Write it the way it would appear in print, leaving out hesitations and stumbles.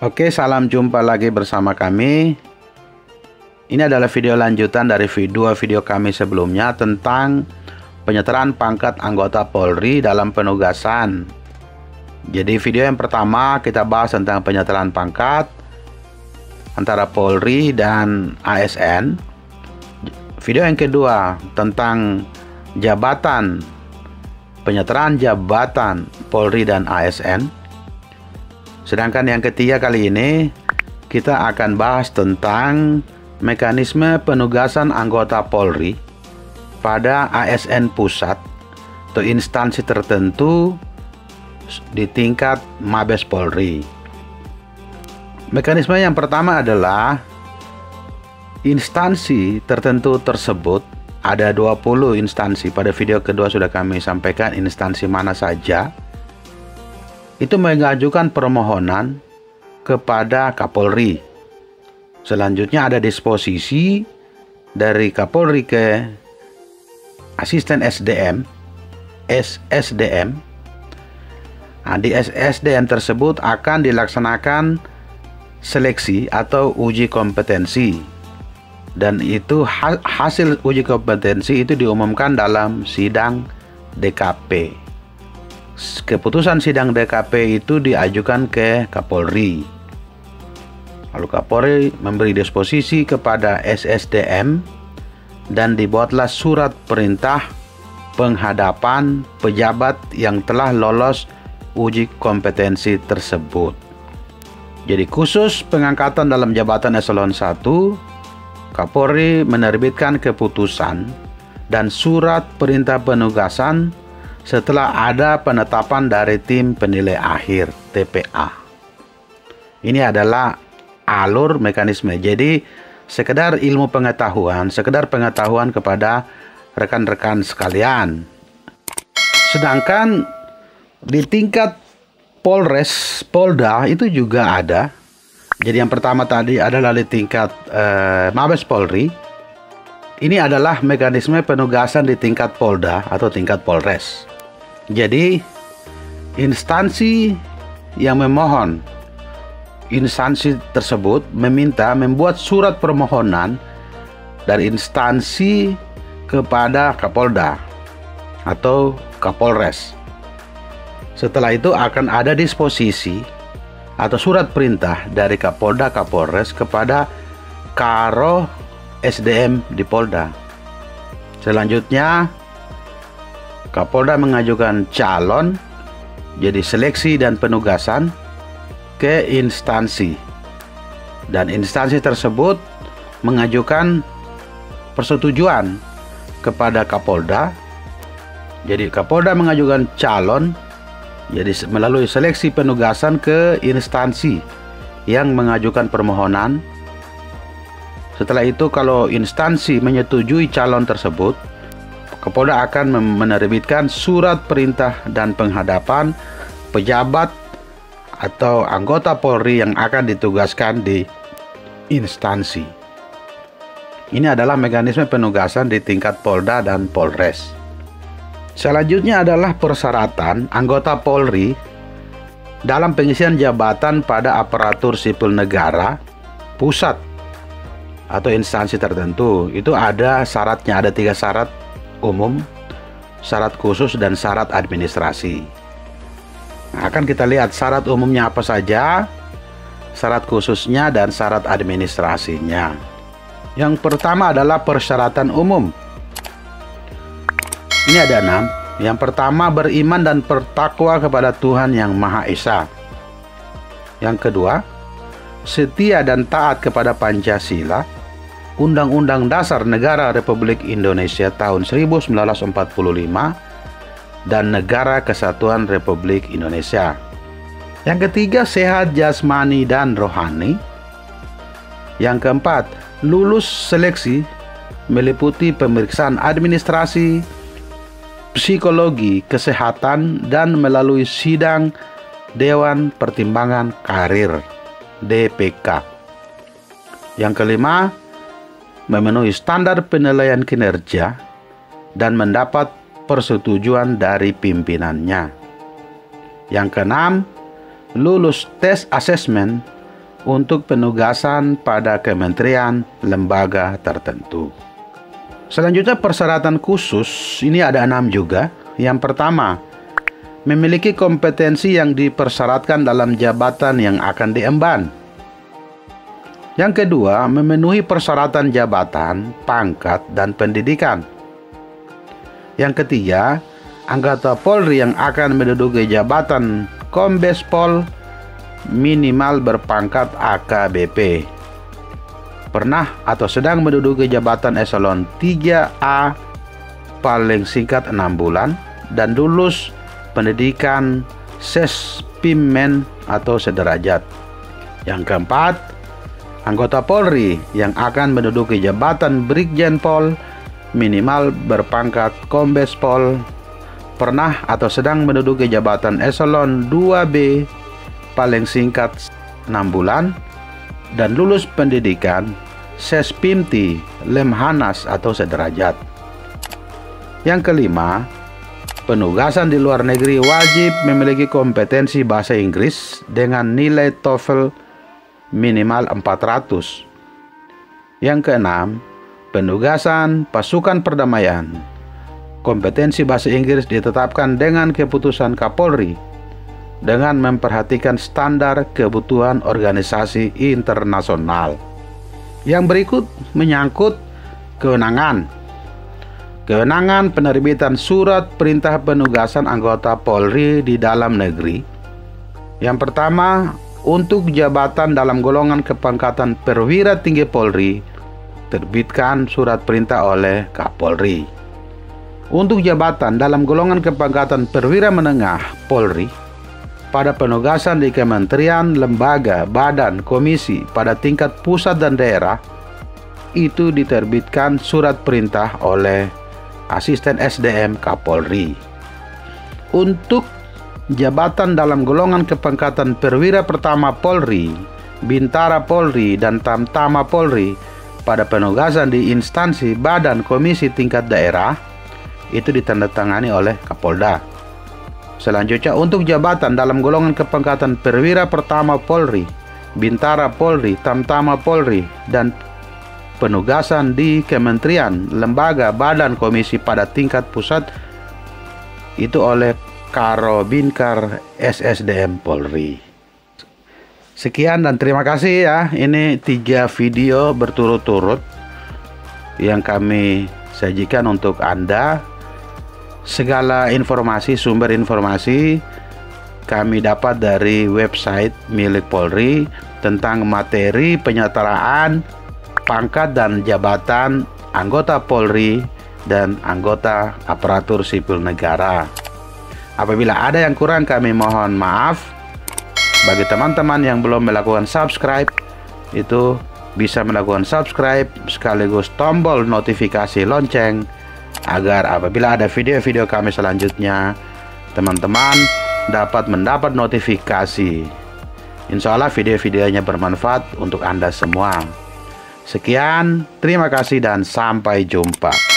Oke, salam jumpa lagi bersama kami. Ini adalah video lanjutan dari dua video kami sebelumnya tentang penyetaraan pangkat anggota Polri dalam penugasan. Jadi video yang pertama kita bahas tentang penyetaraan pangkat antara Polri dan ASN. Video yang kedua tentang penyetaraan jabatan Polri dan ASN. Sedangkan yang ketiga kali ini kita akan bahas tentang mekanisme penugasan anggota Polri pada ASN pusat atau instansi tertentu di tingkat Mabes Polri. Mekanisme yang pertama adalah instansi tertentu tersebut, ada 20 instansi. Pada video kedua sudah kami sampaikan instansi mana saja. Itu mengajukan permohonan kepada Kapolri. Selanjutnya ada disposisi dari Kapolri ke asisten SDM, SSDM. Nah, di SSDM tersebut akan dilaksanakan seleksi atau uji kompetensi. Dan itu hasil uji kompetensi itu diumumkan dalam sidang DKP. Keputusan sidang DKP itu diajukan ke Kapolri. Lalu Kapolri memberi disposisi kepada SSDM dan dibuatlah surat perintah penghadapan pejabat yang telah lolos uji kompetensi tersebut. Jadi khusus pengangkatan dalam jabatan eselon 1, Kapolri menerbitkan keputusan dan surat perintah penugasan setelah ada penetapan dari tim penilai akhir TPA. Ini adalah alur mekanisme. Jadi sekedar ilmu pengetahuan, sekedar pengetahuan kepada rekan-rekan sekalian. Sedangkan di tingkat Polres, Polda itu juga ada. Jadi yang pertama tadi adalah di tingkat Mabes Polri. Ini adalah mekanisme penugasan di tingkat Polda atau tingkat Polres. Jadi instansi yang memohon, instansi tersebut membuat surat permohonan dari instansi kepada Kapolda atau Kapolres. Setelah itu akan ada disposisi atau surat perintah dari Kapolda Kapolres kepada Karo SDM di Polda. Selanjutnya Kapolda mengajukan calon, jadi seleksi dan penugasan ke instansi. Dan instansi tersebut mengajukan persetujuan kepada Kapolda. Jadi Kapolda mengajukan calon, jadi melalui seleksi penugasan ke instansi yang mengajukan permohonan. Setelah itu kalau instansi menyetujui calon tersebut, Kapolda akan menerbitkan surat perintah dan penghadapan pejabat atau anggota Polri yang akan ditugaskan di instansi. Ini adalah mekanisme penugasan di tingkat Polda dan Polres. Selanjutnya adalah persyaratan anggota Polri dalam pengisian jabatan pada aparatur sipil negara pusat atau instansi tertentu. Itu ada syaratnya, ada 3 syarat umum, syarat khusus, dan syarat administrasi. Nah, akan kita lihat syarat umumnya apa saja, syarat khususnya, dan syarat administrasinya. Yang pertama adalah persyaratan umum. Ini ada 6. Yang pertama, beriman dan bertakwa kepada Tuhan Yang Maha Esa. Yang kedua, setia dan taat kepada Pancasila, Undang-Undang Dasar Negara Republik Indonesia tahun 1945, dan Negara Kesatuan Republik Indonesia. Yang ketiga, sehat jasmani dan rohani. Yang keempat, lulus seleksi meliputi pemeriksaan administrasi, psikologi, kesehatan, dan melalui sidang Dewan Pertimbangan Karir DPK. Yang kelima, memenuhi standar penilaian kinerja dan mendapat persetujuan dari pimpinannya. Yang keenam, lulus tes asesmen untuk penugasan pada kementerian lembaga tertentu. Selanjutnya persyaratan khusus, ini ada 6 juga. Yang pertama, memiliki kompetensi yang dipersyaratkan dalam jabatan yang akan diemban. Yang kedua, memenuhi persyaratan jabatan, pangkat, dan pendidikan. Yang ketiga, anggota Polri yang akan menduduki jabatan Kombes Pol minimal berpangkat AKBP. Pernah atau sedang menduduki jabatan eselon 3A paling singkat 6 bulan dan lulus pendidikan Sespimen atau sederajat. Yang keempat, anggota Polri yang akan menduduki jabatan Brigjen Pol minimal berpangkat Kombes Pol pernah atau sedang menduduki jabatan eselon 2B paling singkat 6 bulan dan lulus pendidikan Sespimti Lemhanas atau sederajat. Yang kelima, penugasan di luar negeri wajib memiliki kompetensi bahasa Inggris dengan nilai TOEFL minimal 400. Yang keenam, penugasan pasukan perdamaian. Kompetensi bahasa Inggris ditetapkan dengan keputusan Kapolri dengan memperhatikan standar kebutuhan organisasi internasional. Yang berikut menyangkut kewenangan. Kewenangan penerbitan surat perintah penugasan anggota Polri di dalam negeri. Yang pertama, untuk jabatan dalam golongan kepangkatan perwira tinggi Polri, terbitkan surat perintah oleh Kapolri. Untuk jabatan dalam golongan kepangkatan perwira menengah Polri, pada penugasan di kementerian, lembaga, badan, komisi pada tingkat pusat dan daerah, itu diterbitkan surat perintah oleh Asisten SDM Kapolri. Untuk jabatan dalam golongan kepangkatan perwira pertama Polri, Bintara Polri, dan Tamtama Polri pada penugasan di instansi, badan, komisi tingkat daerah, itu ditandatangani oleh Kapolda. Selanjutnya, untuk jabatan dalam golongan kepangkatan perwira pertama Polri, Bintara Polri, Tamtama Polri, dan penugasan di kementerian, lembaga, badan, komisi pada tingkat pusat, itu oleh Karobinkar SSDM Polri. Sekian dan terima kasih ya. Ini 3 video berturut-turut yang kami sajikan untuk Anda. Segala informasi, sumber informasi kami dapat dari website milik Polri tentang materi penyetaraan pangkat dan jabatan anggota Polri dan anggota aparatur sipil negara. Apabila ada yang kurang, kami mohon maaf. Bagi teman-teman yang belum melakukan subscribe, itu bisa melakukan subscribe sekaligus tombol notifikasi lonceng agar apabila ada video-video kami selanjutnya, teman-teman dapat mendapat notifikasi. Insya Allah video-videonya bermanfaat untuk Anda semua. Sekian, terima kasih dan sampai jumpa.